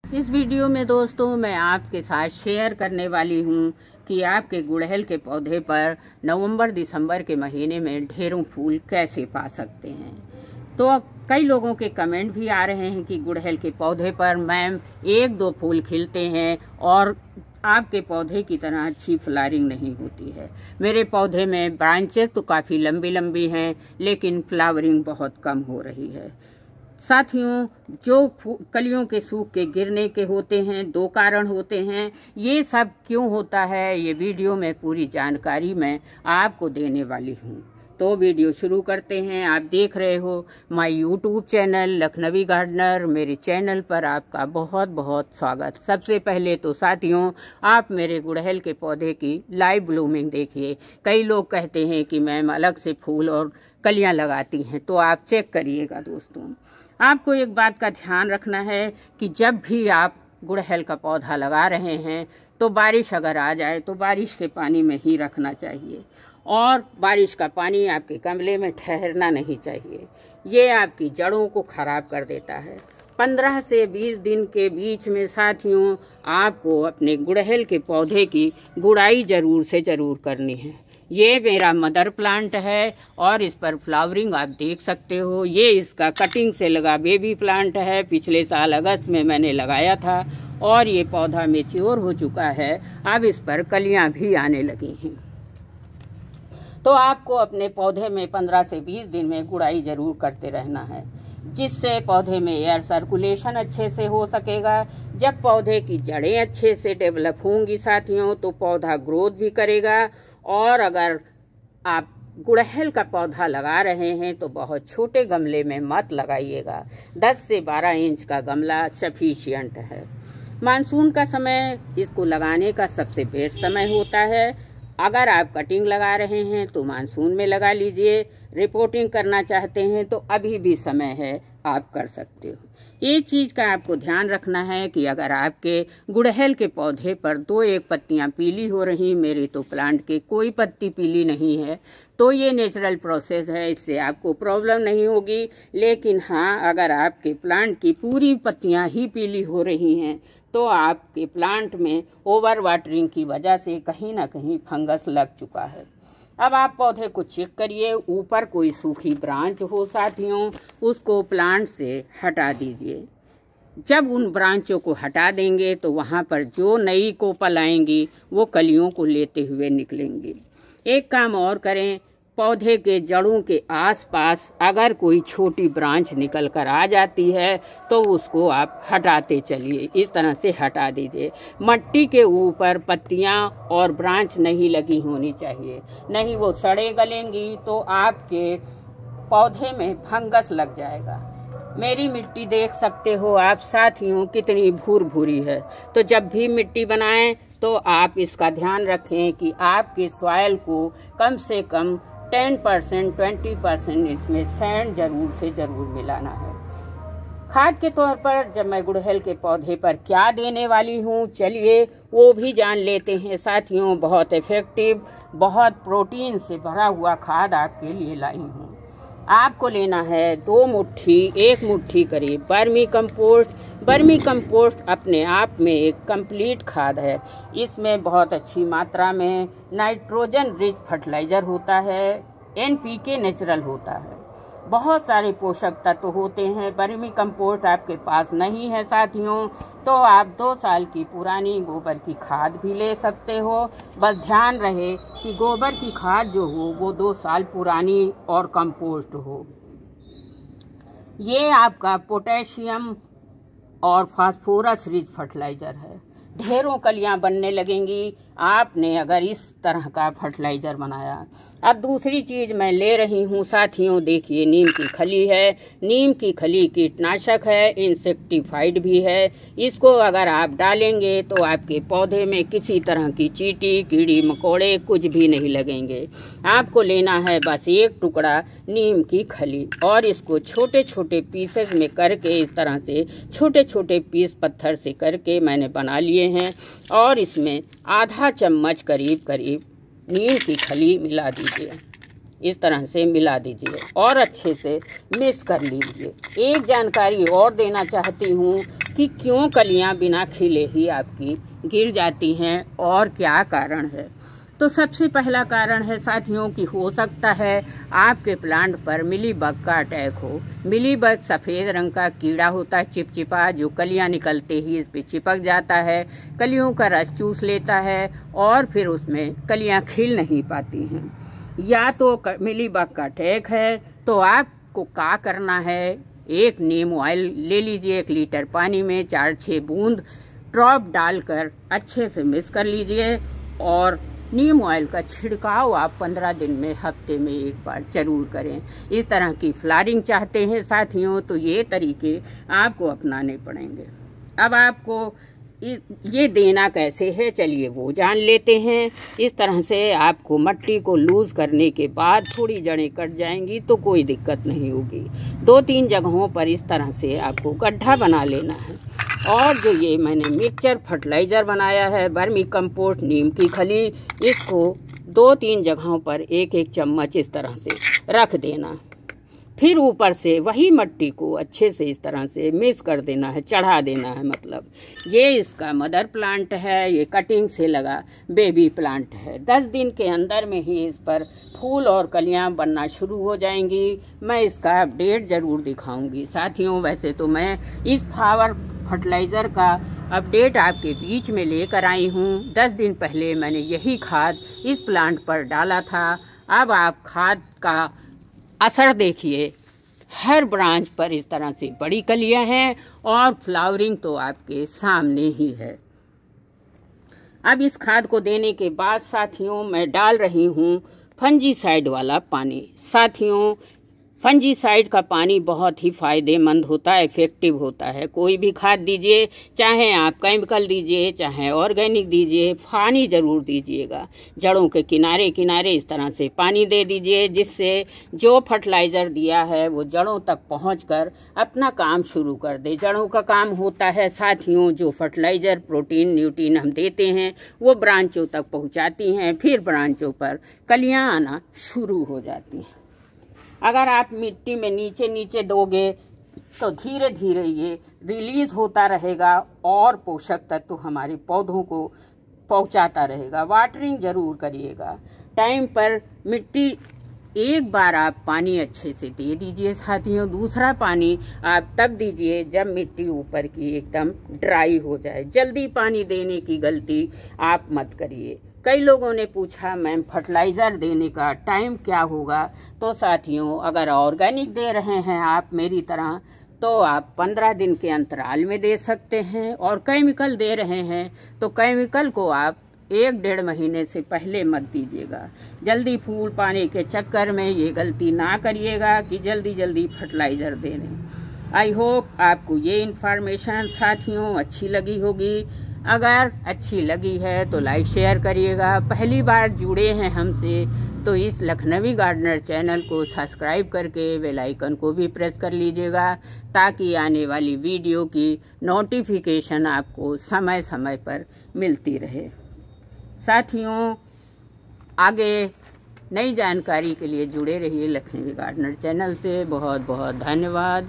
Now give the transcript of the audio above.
इस वीडियो में दोस्तों मैं आपके साथ शेयर करने वाली हूँ कि आपके गुड़हल के पौधे पर नवंबर दिसंबर के महीने में ढेरों फूल कैसे पा सकते हैं। तो कई लोगों के कमेंट भी आ रहे हैं कि गुड़हल के पौधे पर मैम 1-2 फूल खिलते हैं और आपके पौधे की तरह अच्छी फ्लावरिंग नहीं होती है। मेरे पौधे में ब्रांचेस तो काफ़ी लंबी लंबी हैं, लेकिन फ्लावरिंग बहुत कम हो रही है। साथियों, जो कलियों के सूख के गिरने के होते हैं, 2 कारण होते हैं। ये सब क्यों होता है, ये वीडियो में पूरी जानकारी मैं आपको देने वाली हूँ। तो वीडियो शुरू करते हैं। आप देख रहे हो my YouTube channel Lakhnavi gardener. मेरे चैनल पर आपका बहुत बहुत स्वागत। सबसे पहले तो साथियों, आप मेरे गुड़हल के पौधे की लाइव ब्लूमिंग देखिए। कई लोग कहते हैं कि मैम अलग से फूल और कलियां लगाती हैं, तो आप चेक करिएगा। दोस्तों, आपको एक बात का ध्यान रखना है कि जब भी आप गुड़हल का पौधा लगा रहे हैं तो बारिश अगर आ जाए तो बारिश के पानी में ही रखना चाहिए, और बारिश का पानी आपके गमले में ठहरना नहीं चाहिए। ये आपकी जड़ों को खराब कर देता है। 15 से 20 दिन के बीच में साथियों, आपको अपने गुड़हल के पौधे की गुड़ाई ज़रूर से ज़रूर करनी है। ये मेरा मदर प्लांट है और इस पर फ्लावरिंग आप देख सकते हो। ये इसका कटिंग से लगा बेबी प्लांट है। पिछले साल अगस्त में मैंने लगाया था और ये पौधा मैच्योर हो चुका है। अब इस पर कलियां भी आने लगी हैं। तो आपको अपने पौधे में 15 से 20 दिन में गुड़ाई ज़रूर करते रहना है, जिससे पौधे में एयर सर्कुलेशन अच्छे से हो सकेगा। जब पौधे की जड़ें अच्छे से डेवलप होंगी साथियों, तो पौधा ग्रोथ भी करेगा। और अगर आप गुड़हल का पौधा लगा रहे हैं तो बहुत छोटे गमले में मत लगाइएगा। 10 से 12 इंच का गमला सफिशिएंट है। मानसून का समय इसको लगाने का सबसे बेस्ट समय होता है। अगर आप कटिंग लगा रहे हैं तो मानसून में लगा लीजिए। रिपोर्टिंग करना चाहते हैं तो अभी भी समय है, आप कर सकते हो। एक चीज़ का आपको ध्यान रखना है कि अगर आपके गुड़हल के पौधे पर 2-1 पत्तियां पीली हो रही, मेरे तो प्लांट के कोई पत्ती पीली नहीं है, तो ये नेचुरल प्रोसेस है, इससे आपको प्रॉब्लम नहीं होगी। लेकिन हाँ, अगर आपके प्लांट की पूरी पत्तियां ही पीली हो रही हैं तो आपके प्लांट में ओवर वाटरिंग की वजह से कहीं ना कहीं फंगस लग चुका है। अब आप पौधे को चेक करिए। ऊपर कोई सूखी ब्रांच हो साथियों, उसको प्लांट से हटा दीजिए। जब उन ब्रांचों को हटा देंगे तो वहाँ पर जो नई कोपल आएंगी वो कलियों को लेते हुए निकलेंगी। एक काम और करें, पौधे के जड़ों के आसपास अगर कोई छोटी ब्रांच निकल कर आ जाती है तो उसको आप हटाते चलिए। इस तरह से हटा दीजिए। मिट्टी के ऊपर पत्तियां और ब्रांच नहीं लगी होनी चाहिए, नहीं वो सड़े गलेंगी तो आपके पौधे में फंगस लग जाएगा। मेरी मिट्टी देख सकते हो आप साथियों, कितनी भूर-भूरी है। तो जब भी मिट्टी बनाएं तो आप इसका ध्यान रखें कि आपके सॉइल को कम से कम 10% 20% इसमें सैंड जरूर से जरूर मिलाना है। खाद के तौर पर जब मैं गुड़हल के पौधे पर क्या देने वाली हूँ, चलिए वो भी जान लेते हैं साथियों। बहुत इफेक्टिव, बहुत प्रोटीन से भरा हुआ खाद आपके लिए लाई हूँ। आपको लेना है 2 मुट्ठी, 1 मुट्ठी करीब वर्मी कंपोस्ट। वर्मी कंपोस्ट अपने आप में एक कंप्लीट खाद है। इसमें बहुत अच्छी मात्रा में नाइट्रोजन रिच फर्टिलाइजर होता है, NPK नेचुरल होता है, बहुत सारे पोषक तत्व होते हैं। वर्मी कंपोस्ट आपके पास नहीं है साथियों, तो आप 2 साल की पुरानी गोबर की खाद भी ले सकते हो। बस ध्यान रहे कि गोबर की खाद जो हो वो 2 साल पुरानी और कंपोस्ट हो। ये आपका पोटेशियम और फास्फोरस रिच फर्टिलाइजर है। ढेरों कलियां बनने लगेंगी आपने अगर इस तरह का फर्टिलाइजर बनाया। अब दूसरी चीज मैं ले रही हूँ साथियों, देखिए नीम की खली है। नीम की खली कीटनाशक है, इंसेक्टिफाइड भी है। इसको अगर आप डालेंगे तो आपके पौधे में किसी तरह की चींटी, कीड़ी मकोड़े कुछ भी नहीं लगेंगे। आपको लेना है बस 1 टुकड़ा नीम की खली और इसको छोटे छोटे पीसेस में करके, इस तरह से छोटे छोटे पीस पत्थर से करके मैंने बना लिए हैं। और इसमें आधा चम्मच करीब नीम की खली मिला दीजिए। इस तरह से मिला दीजिए और अच्छे से मिक्स कर लीजिए। एक जानकारी और देना चाहती हूँ कि क्यों कलियां बिना खिले ही आपकी गिर जाती हैं और क्या कारण है। तो सबसे पहला कारण है साथियों कि हो सकता है आपके प्लांट पर मिलीबग का अटैक हो। मिलीबग सफ़ेद रंग का कीड़ा होता है, चिपचिपा, जो कलियां निकलते ही इस पे चिपक जाता है, कलियों का रस चूस लेता है और फिर उसमें कलियां खिल नहीं पाती हैं। या तो मिलीबग का अटैक है तो आपको क्या करना है, एक नीम ऑयल ले लीजिए, 1 लीटर पानी में 4-6 बूंद ड्रॉप डालकर अच्छे से मिक्स कर लीजिए और नीम ऑयल का छिड़काव आप 15 दिन में, हफ्ते में 1 बार जरूर करें। इस तरह की फ्लावरिंग चाहते हैं साथियों तो ये तरीके आपको अपनाने पड़ेंगे। अब आपको ये देना कैसे है, चलिए वो जान लेते हैं। इस तरह से आपको मट्टी को लूज करने के बाद थोड़ी जड़ें कट जाएंगी तो कोई दिक्कत नहीं होगी। 2-3 जगहों पर इस तरह से आपको गड्ढा बना लेना है और जो ये मैंने मिक्सचर फर्टिलाइज़र बनाया है, वर्मी कंपोस्ट, नीम की खली, इसको 2-3 जगहों पर 1-1 चम्मच इस तरह से रख देना। फिर ऊपर से वही मट्टी को अच्छे से इस तरह से मिक्स कर देना है, चढ़ा देना है। मतलब ये इसका मदर प्लांट है, ये कटिंग से लगा बेबी प्लांट है। 10 दिन के अंदर में ही इस पर फूल और कलियां बनना शुरू हो जाएंगी। मैं इसका अपडेट ज़रूर दिखाऊंगी साथियों। वैसे तो मैं इस फ्लावर फर्टिलाइज़र का अपडेट आपके बीच में लेकर आई हूँ। 10 दिन पहले मैंने यही खाद इस प्लांट पर डाला था। अब आप खाद का असर देखिए, हर ब्रांच पर इस तरह से बड़ी कलियां हैं और फ्लावरिंग तो आपके सामने ही है। अब इस खाद को देने के बाद साथियों मैं डाल रही हूँ फंजीसाइड वाला पानी। साथियों फंजीसाइड का पानी बहुत ही फायदेमंद होता है, इफेक्टिव होता है। कोई भी खाद दीजिए, चाहे आप केमिकल दीजिए चाहे ऑर्गेनिक दीजिए, पानी ज़रूर दीजिएगा। जड़ों के किनारे किनारे इस तरह से पानी दे दीजिए, जिससे जो फर्टिलाइज़र दिया है वो जड़ों तक पहुंचकर अपना काम शुरू कर दे। जड़ों का काम होता है साथियों, जो फर्टिलाइज़र, प्रोटीन, न्यूट्रिएंट हम देते हैं वो ब्रांचों तक पहुँचाती हैं, फिर ब्रांचों पर कलियाँ आना शुरू हो जाती हैं। अगर आप मिट्टी में नीचे नीचे दोगे तो धीरे धीरे ये रिलीज होता रहेगा और पोषक तत्व हमारे पौधों को पहुंचाता रहेगा। वाटरिंग जरूर करिएगा टाइम पर। मिट्टी एक बार आप पानी अच्छे से दे दीजिए साथियों। दूसरा पानी आप तब दीजिए जब मिट्टी ऊपर की एकदम ड्राई हो जाए। जल्दी पानी देने की गलती आप मत करिए। कई लोगों ने पूछा मैम फर्टिलाइज़र देने का टाइम क्या होगा। तो साथियों अगर ऑर्गेनिक दे रहे हैं आप मेरी तरह तो आप 15 दिन के अंतराल में दे सकते हैं, और केमिकल दे रहे हैं तो केमिकल को आप 1-1.5 महीने से पहले मत दीजिएगा। जल्दी फूल पाने के चक्कर में ये गलती ना करिएगा कि जल्दी जल्दी फर्टिलाइज़र दे दें। आई होप आपको ये इन्फॉर्मेशन साथियों अच्छी लगी होगी। अगर अच्छी लगी है तो लाइक शेयर करिएगा। पहली बार जुड़े हैं हमसे तो इस लखनवी गार्डनर चैनल को सब्सक्राइब करके बेल आइकन को भी प्रेस कर लीजिएगा, ताकि आने वाली वीडियो की नोटिफिकेशन आपको समय समय पर मिलती रहे। साथियों आगे नई जानकारी के लिए जुड़े रहिए लखनवी गार्डनर चैनल से। बहुत बहुत धन्यवाद।